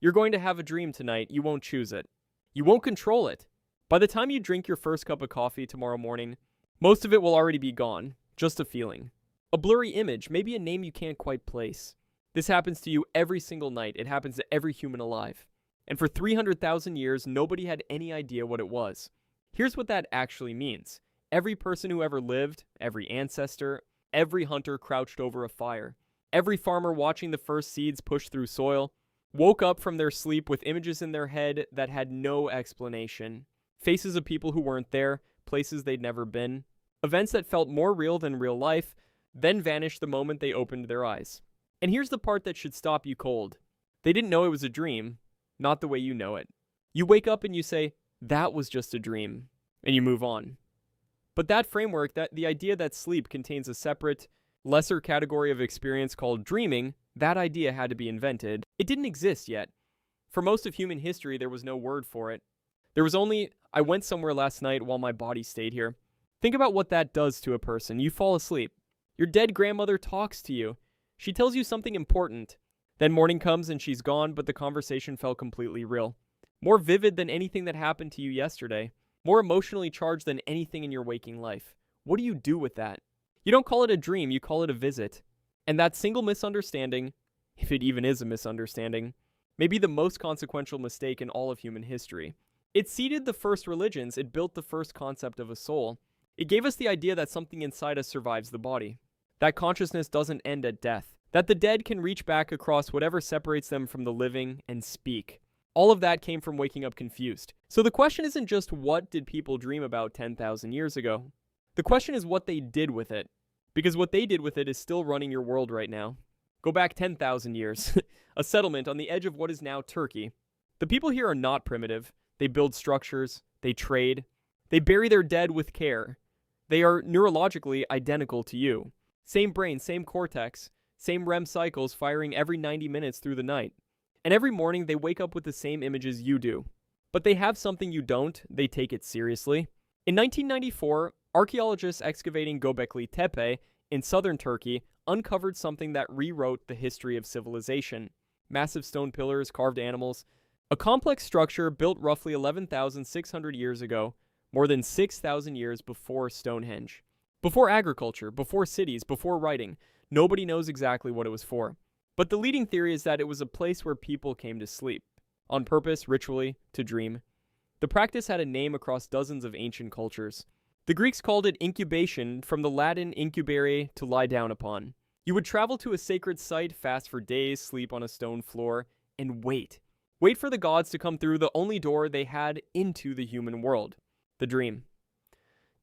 You're going to have a dream tonight. You won't choose it. You won't control it. By the time you drink your first cup of coffee tomorrow morning, most of it will already be gone. Just a feeling. A blurry image, maybe a name you can't quite place. This happens to you every single night. It happens to every human alive. And for 300,000 years, nobody had any idea what it was. Here's what that actually means. Every person who ever lived, every ancestor, every hunter crouched over a fire, every farmer watching the first seeds push through soil, woke up from their sleep with images in their head that had no explanation. Faces of people who weren't there, places they'd never been, events that felt more real than real life, then vanished the moment they opened their eyes. And here's the part that should stop you cold. They didn't know it was a dream, not the way you know it. You wake up and you say, that was just a dream, and you move on. But that framework, the idea that sleep contains a separate, lesser category of experience called dreaming, that idea had to be invented. It didn't exist yet. For most of human history, there was no word for it. There was only, I went somewhere last night while my body stayed here. Think about what that does to a person. You fall asleep. Your dead grandmother talks to you. She tells you something important. Then morning comes and she's gone, but the conversation felt completely real. More vivid than anything that happened to you yesterday. More emotionally charged than anything in your waking life. What do you do with that? You don't call it a dream, you call it a visit. And that single misunderstanding, if it even is a misunderstanding, may be the most consequential mistake in all of human history. It seeded the first religions, it built the first concept of a soul. It gave us the idea that something inside us survives the body. That consciousness doesn't end at death. That the dead can reach back across whatever separates them from the living and speak. All of that came from waking up confused. So the question isn't just what did people dream about 10,000 years ago. The question is what they did with it. Because what they did with it is still running your world right now. Go back 10,000 years. A settlement on the edge of what is now Turkey. The people here are not primitive. They build structures. They trade. They bury their dead with care. They are neurologically identical to you. Same brain, same cortex, same REM cycles firing every 90 minutes through the night. And every morning they wake up with the same images you do. But they have something you don't. They take it seriously. In 1994, archaeologists excavating Göbekli Tepe in southern Turkey uncovered something that rewrote the history of civilization. Massive stone pillars, carved animals. A complex structure built roughly 11,600 years ago, more than 6,000 years before Stonehenge. Before agriculture, before cities, before writing, nobody knows exactly what it was for. But the leading theory is that it was a place where people came to sleep, on purpose, ritually, to dream. The practice had a name across dozens of ancient cultures. The Greeks called it incubation, from the Latin incubere, to lie down upon. You would travel to a sacred site, fast for days, sleep on a stone floor, and wait. Wait for the gods to come through the only door they had into the human world, the dream.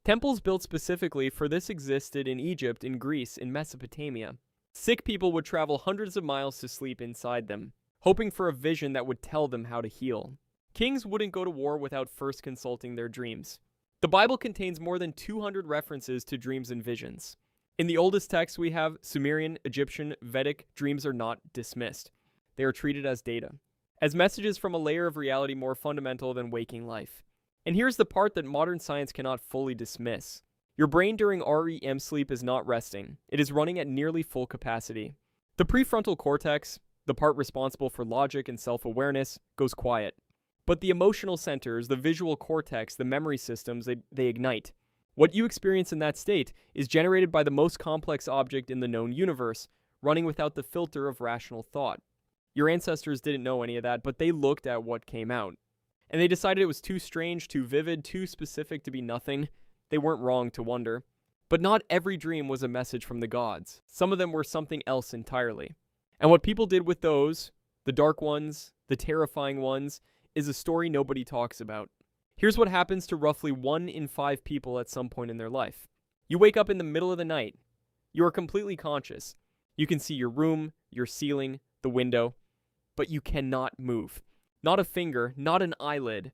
Temples built specifically for this existed in Egypt, in Greece, in Mesopotamia. Sick people would travel hundreds of miles to sleep inside them, hoping for a vision that would tell them how to heal. Kings wouldn't go to war without first consulting their dreams. The Bible contains more than 200 references to dreams and visions. In the oldest texts we have, Sumerian, Egyptian, Vedic, dreams are not dismissed. They are treated as data, as messages from a layer of reality more fundamental than waking life. And here's the part that modern science cannot fully dismiss. Your brain during REM sleep is not resting. It is running at nearly full capacity. The prefrontal cortex, the part responsible for logic and self-awareness, goes quiet. But the emotional centers, the visual cortex, the memory systems, they ignite. What you experience in that state is generated by the most complex object in the known universe, running without the filter of rational thought. Your ancestors didn't know any of that, but they looked at what came out. And they decided it was too strange, too vivid, too specific to be nothing. They weren't wrong to wonder. But not every dream was a message from the gods. Some of them were something else entirely. And what people did with those, the dark ones, the terrifying ones, is a story nobody talks about. Here's what happens to roughly 1 in 5 people at some point in their life. You wake up in the middle of the night. You are completely conscious. You can see your room, your ceiling, the window, but you cannot move. Not a finger, not an eyelid.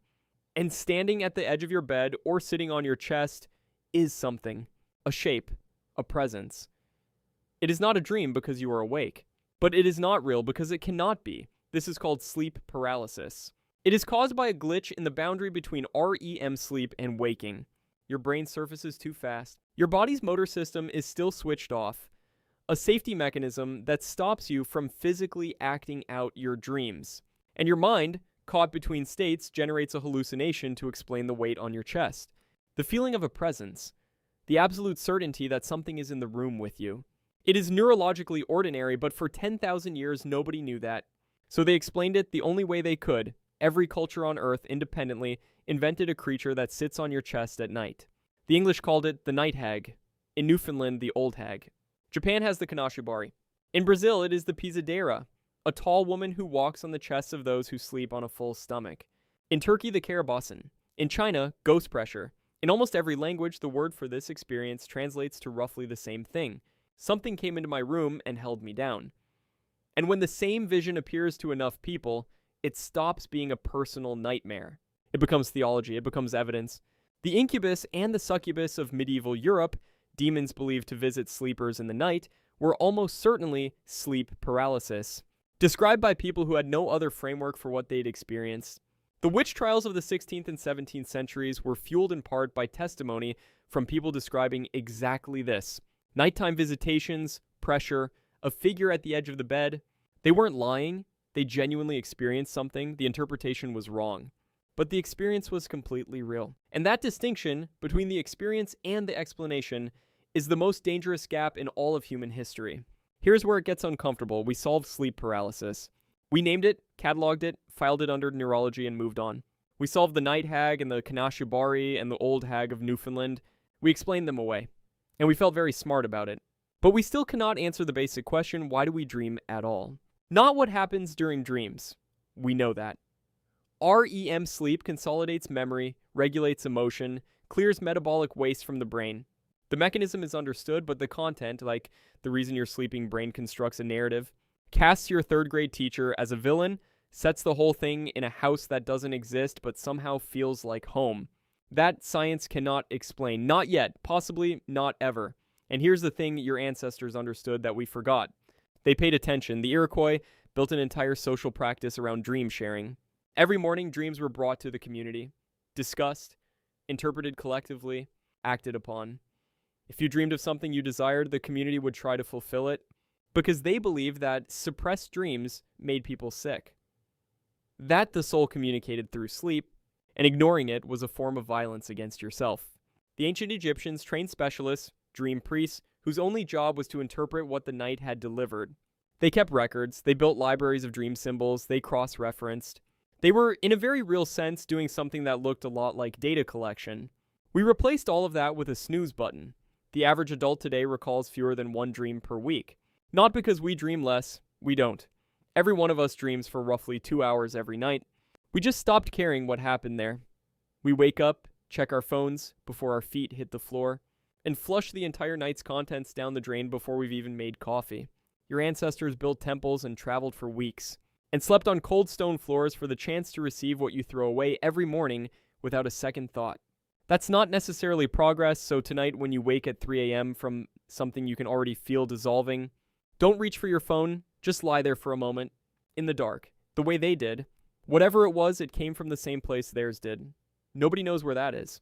And standing at the edge of your bed or sitting on your chest is something. A shape. A presence. It is not a dream because you are awake. But it is not real because it cannot be. This is called sleep paralysis. It is caused by a glitch in the boundary between REM sleep and waking. Your brain surfaces too fast. Your body's motor system is still switched off. A safety mechanism that stops you from physically acting out your dreams. And your mind, caught between states, generates a hallucination to explain the weight on your chest. The feeling of a presence. The absolute certainty that something is in the room with you. It is neurologically ordinary, but for 10,000 years nobody knew that. So they explained it the only way they could. Every culture on Earth, independently, invented a creature that sits on your chest at night. The English called it the night hag. In Newfoundland, the old hag. Japan has the kanashibari. In Brazil, it is the pisadeira, a tall woman who walks on the chests of those who sleep on a full stomach. In Turkey, the karabasan. In China, ghost pressure. In almost every language, the word for this experience translates to roughly the same thing. Something came into my room and held me down. And when the same vision appears to enough people, it stops being a personal nightmare. It becomes theology, it becomes evidence. The incubus and the succubus of medieval Europe, demons believed to visit sleepers in the night, were almost certainly sleep paralysis, described by people who had no other framework for what they'd experienced. The witch trials of the 16th and 17th centuries were fueled in part by testimony from people describing exactly this. Nighttime visitations, pressure, a figure at the edge of the bed. They weren't lying. They genuinely experienced something. The interpretation was wrong. But the experience was completely real. And that distinction between the experience and the explanation is the most dangerous gap in all of human history. Here's where it gets uncomfortable. We solved sleep paralysis. We named it, cataloged it, filed it under neurology, and moved on. We solved the night hag and the kanashibari and the old hag of Newfoundland. We explained them away. And we felt very smart about it. But we still cannot answer the basic question, why do we dream at all? Not what happens during dreams. We know that. REM sleep consolidates memory, regulates emotion, clears metabolic waste from the brain. The mechanism is understood, but the content, like the reason you're sleeping brain constructs a narrative, casts your third grade teacher as a villain, sets the whole thing in a house that doesn't exist but somehow feels like home. That science cannot explain. Not yet. Possibly not ever. And here's the thing your ancestors understood that we forgot. They paid attention. The Iroquois built an entire social practice around dream sharing. Every morning, dreams were brought to the community, discussed, interpreted collectively, acted upon. If you dreamed of something you desired, the community would try to fulfill it, because they believed that suppressed dreams made people sick. That the soul communicated through sleep, and ignoring it was a form of violence against yourself. The ancient Egyptians trained specialists, dream priests, whose only job was to interpret what the night had delivered. They kept records, they built libraries of dream symbols, they cross-referenced. They were, in a very real sense, doing something that looked a lot like data collection. We replaced all of that with a snooze button. The average adult today recalls fewer than one dream per week. Not because we dream less, we don't. Every one of us dreams for roughly 2 hours every night. We just stopped caring what happened there. We wake up, check our phones before our feet hit the floor, and flush the entire night's contents down the drain before we've even made coffee. Your ancestors built temples and traveled for weeks, and slept on cold stone floors for the chance to receive what you throw away every morning without a second thought. That's not necessarily progress, so tonight when you wake at 3 a.m. from something you can already feel dissolving, don't reach for your phone, just lie there for a moment, in the dark, the way they did. Whatever it was, it came from the same place theirs did. Nobody knows where that is.